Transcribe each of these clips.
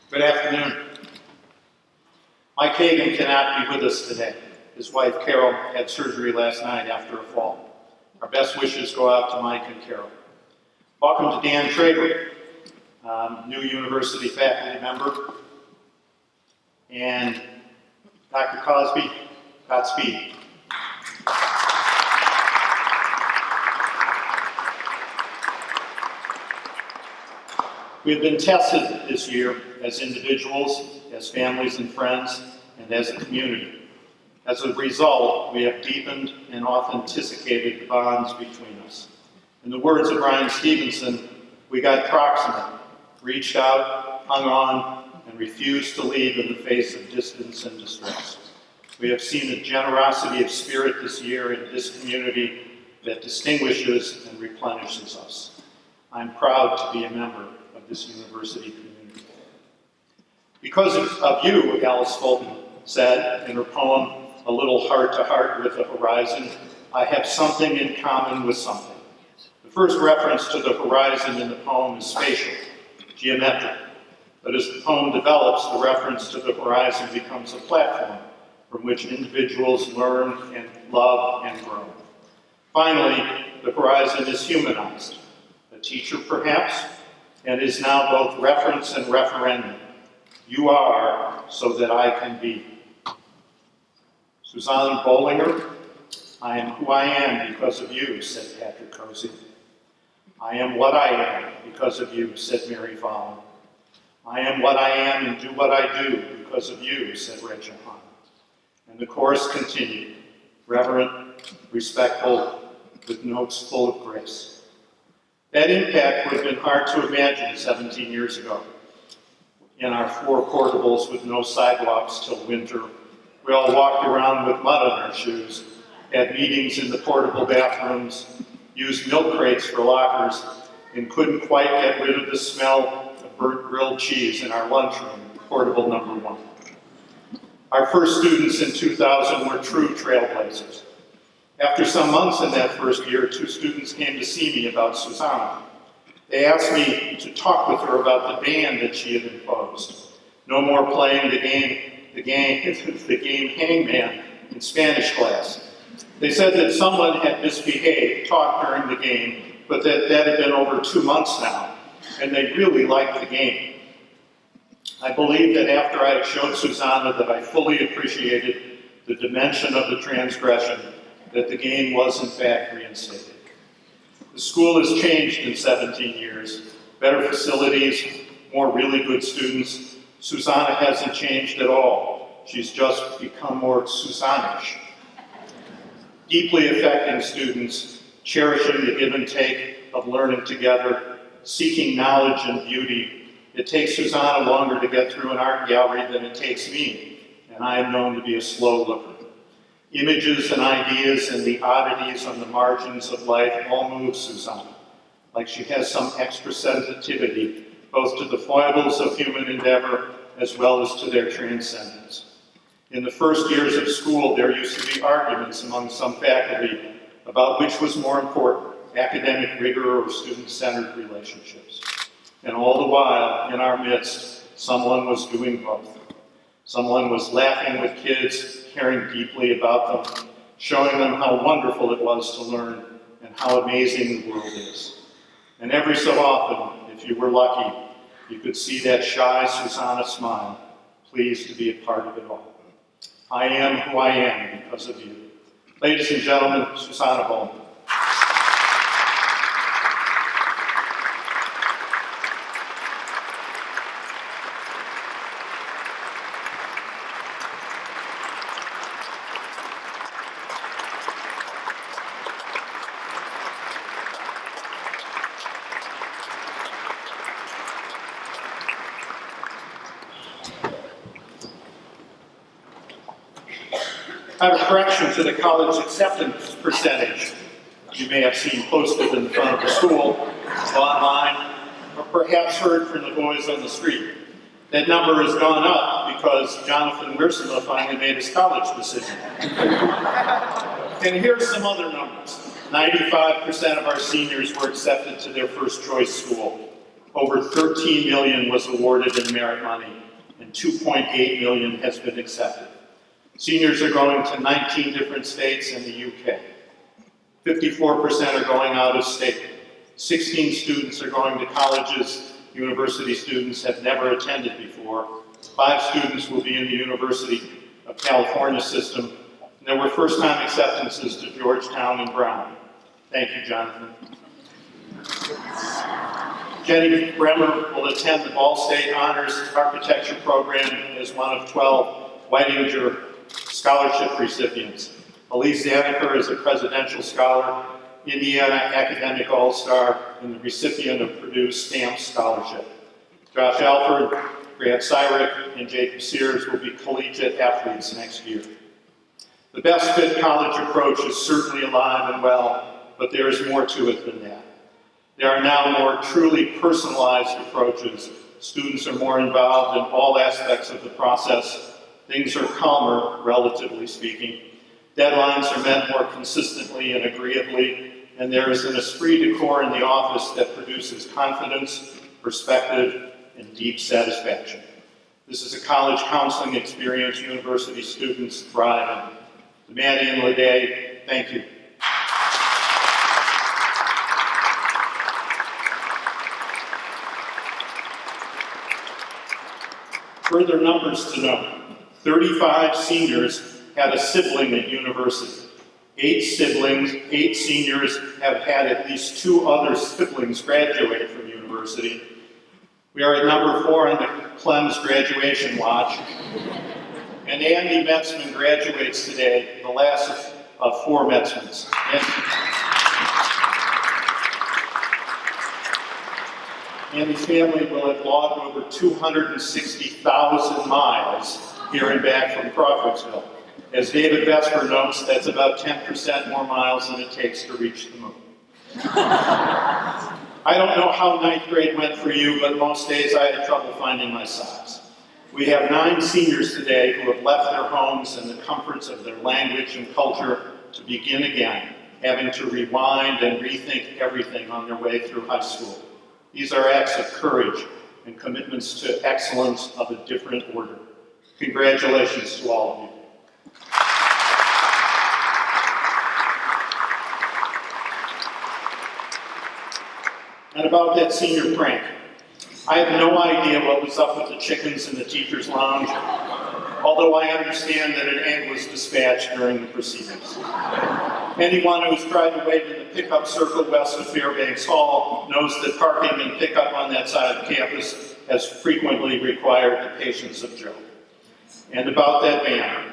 Good afternoon. Mike Hagan cannot be with us today. His wife Carol had surgery last night after a fall. Our best wishes go out to Mike and Carol. Welcome to Dan Traber, new university faculty member. And Dr. Cosby, Godspeed. We have been tested this year as individuals, as families and friends, and as a community. As a result, we have deepened and authenticated the bonds between us. In the words of Brian Stevenson, we got proximate, reached out, hung on, and refused to leave in the face of distance and distress. We have seen a generosity of spirit this year in this community that distinguishes and replenishes us. I'm proud to be a member of this university community. Because of you, Alice Fulton said in her poem, A Little Heart to Heart with the Horizon, I have something in common with something. The first reference to the horizon in the poem is spatial, geometric. But as the poem develops, the reference to the horizon becomes a platform from which individuals learn and love and grow. Finally, the horizon is humanized. A teacher, perhaps, and is now both reference and referendum. You are so that I can be. Susanna Bollinger, I am who I am because of you, said Patrick Cozy. I am what I am because of you, said Mary Fallon. I am what I am and do what I do because of you, said Rachel Hahn. And the chorus continued, reverent, respectful, with notes full of grace. That impact would have been hard to imagine 17 years ago. In our 4 portables with no sidewalks till winter, we all walked around with mud on our shoes, had meetings in the portable bathrooms, used milk crates for lockers, and couldn't quite get rid of the smell of burnt grilled cheese in our lunchroom, portable number 1. Our first students in 2000 were true trailblazers. After some months in that first year, 2 students came to see me about Susanna. They asked me to talk with her about the ban that she had imposed. No more playing the game hangman in Spanish class. They said that someone had misbehaved, taught during the game, but that had been over 2 months now, and they really liked the game. I believe that after I had shown Susanna that I fully appreciated the dimension of the transgression, that the game was in fact reinstated. The school has changed in 17 years. Better facilities, more really good students. Susanna hasn't changed at all. She's just become more Susanish. Deeply affecting students, cherishing the give and take of learning together, seeking knowledge and beauty. It takes Susanna longer to get through an art gallery than it takes me, and I am known to be a slow looker. Images and ideas and the oddities on the margins of life all move Susanna, like she has some extra sensitivity, both to the foibles of human endeavor as well as to their transcendence. In the first years of school, there used to be arguments among some faculty about which was more important, academic rigor or student-centered relationships. And all the while, in our midst, someone was doing both. Someone was laughing with kids, caring deeply about them, showing them how wonderful it was to learn and how amazing the world is. And every so often, if you were lucky, you could see that shy Susanna smile, pleased to be a part of it all. I am who I am because of you. Ladies and gentlemen, Susanna Bollinger. I have a correction to the college acceptance percentage you may have seen posted in front of the school, online, or perhaps heard from the boys on the street. That number has gone up because Jonathan Wiersema finally made his college decision. And here's some other numbers. 95% of our seniors were accepted to their first choice school. Over $13 million was awarded in merit money, and $2.8 million has been accepted. Seniors are going to 19 different states and the UK. 54% are going out of state. 16 students are going to colleges university students have never attended before. 5 students will be in the University of California system. And there were first-time acceptances to Georgetown and Brown. Thank you, Jonathan. Jenny Bremer will attend the Ball State Honors Architecture Program as one of 12 Whitinger Scholarship recipients. Elise Zaniker is a Presidential Scholar, Indiana Academic All-Star, and the recipient of Purdue's Stamp Scholarship. Josh Alford, Brad Cyrick, and Jacob Sears will be collegiate athletes next year. The Best Fit College approach is certainly alive and well, but there is more to it than that. There are now more truly personalized approaches. Students are more involved in all aspects of the process. Things are calmer, relatively speaking. Deadlines are met more consistently and agreeably, and there is an esprit de corps in the office that produces confidence, perspective, and deep satisfaction. This is a college counseling experience university students thrive in. To Maddie and Lede, thank you. Further numbers to note. 35 seniors had a sibling at university. 8 seniors have had at least 2 other siblings graduate from university. We are at number 4 on the Clem's graduation watch. And Andy Metzman graduates today, the last of 4 Metzmans. Andy's family will have logged over 260,000 miles here and back from Crawfordsville. As David Vesper notes, that's about 10% more miles than it takes to reach the moon. I don't know how 9th grade went for you, but most days I had trouble finding my socks. We have 9 seniors today who have left their homes and the comforts of their language and culture to begin again, having to rewind and rethink everything on their way through high school. These are acts of courage and commitments to excellence of a different order. Congratulations to all of you. And about that senior prank. I have no idea what was up with the chickens in the teacher's lounge, although I understand that an egg was dispatched during the proceedings. Anyone who's tried to wait in the pickup circle west of Fairbanks Hall knows that parking and pickup on that side of campus has frequently required the patience of Joe. And about that banner,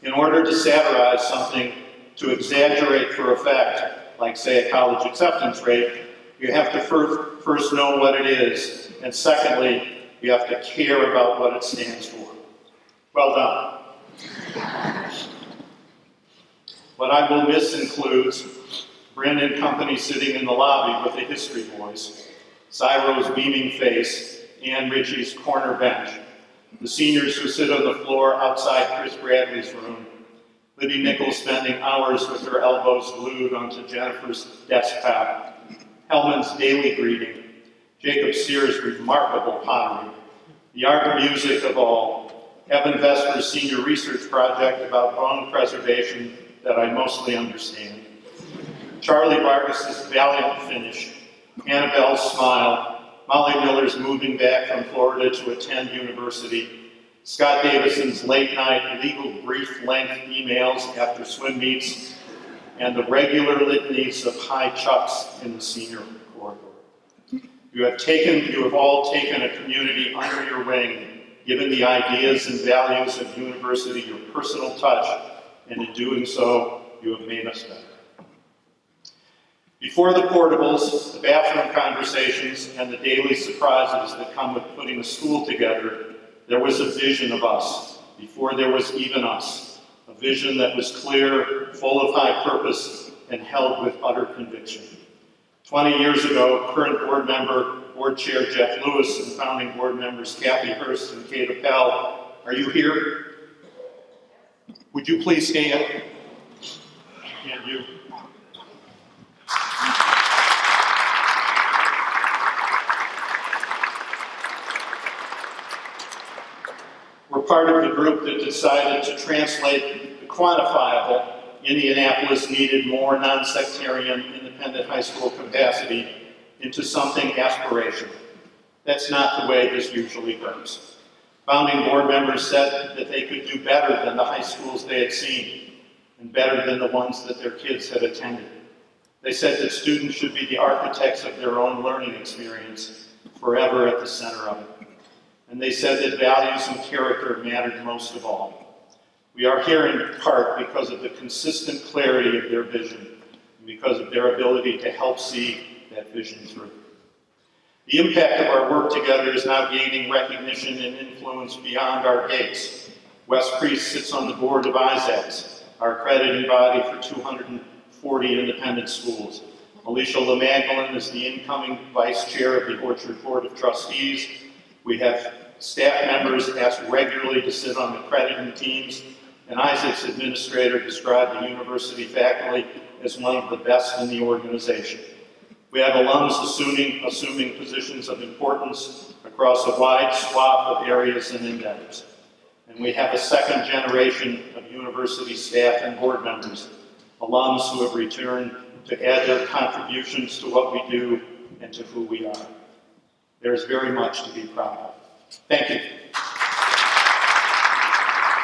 in order to satirize something, to exaggerate for effect, like say a college acceptance rate, you have to first know what it is, and secondly, you have to care about what it stands for. Well done. What I will miss includes Bryn and company sitting in the lobby with the history boys, Cyro's beaming face, Ann Ritchie's corner bench, the seniors who sit on the floor outside Chris Bradley's room, Libby Nichols spending hours with her elbows glued onto Jennifer's desktop, Hellman's daily greeting, Jacob Sears' remarkable pottery, the art and music of all, Evan Vesper's senior research project about bone preservation that I mostly understand, Charlie Vargas's valiant finish, Annabelle's smile, Molly Miller's moving back from Florida to attend university, Scott Davison's late-night legal brief-length emails after swim meets, and the regular litanies of high chucks in the senior corridor. You have all taken a community under your wing, given the ideas and values of university your personal touch, and in doing so, you have made us better. Before the portables, the bathroom conversations, and the daily surprises that come with putting a school together, there was a vision of us, before there was even us. A vision that was clear, full of high purpose, and held with utter conviction. 20 years ago, current board chair Jeff Lewis and founding board members Kathy Hurst and Kate Appel, are you here? Would you please stand? And you. We're part of the group that decided to translate the quantifiable Indianapolis needed more non-sectarian independent high school capacity into something aspirational. That's not the way this usually goes. Founding board members said that they could do better than the high schools they had seen and better than the ones that their kids had attended. They said that students should be the architects of their own learning experience, forever at the center of it. And they said that values and character mattered most of all. We are here in part because of the consistent clarity of their vision and because of their ability to help see that vision through. The impact of our work together is now gaining recognition and influence beyond our gates. Wes Priest sits on the board of ISACS, our accrediting body for 240 independent schools. Alicia LeMagdalene is the incoming vice chair of the Orchard Board of Trustees. We have staff members asked regularly to sit on accrediting teams, and Isaac's administrator described the university faculty as one of the best in the organization. We have alums assuming positions of importance across a wide swath of areas and endeavors. And we have a second generation of university staff and board members, alums who have returned to add their contributions to what we do and to who we are. There's very much to be proud of. Thank you.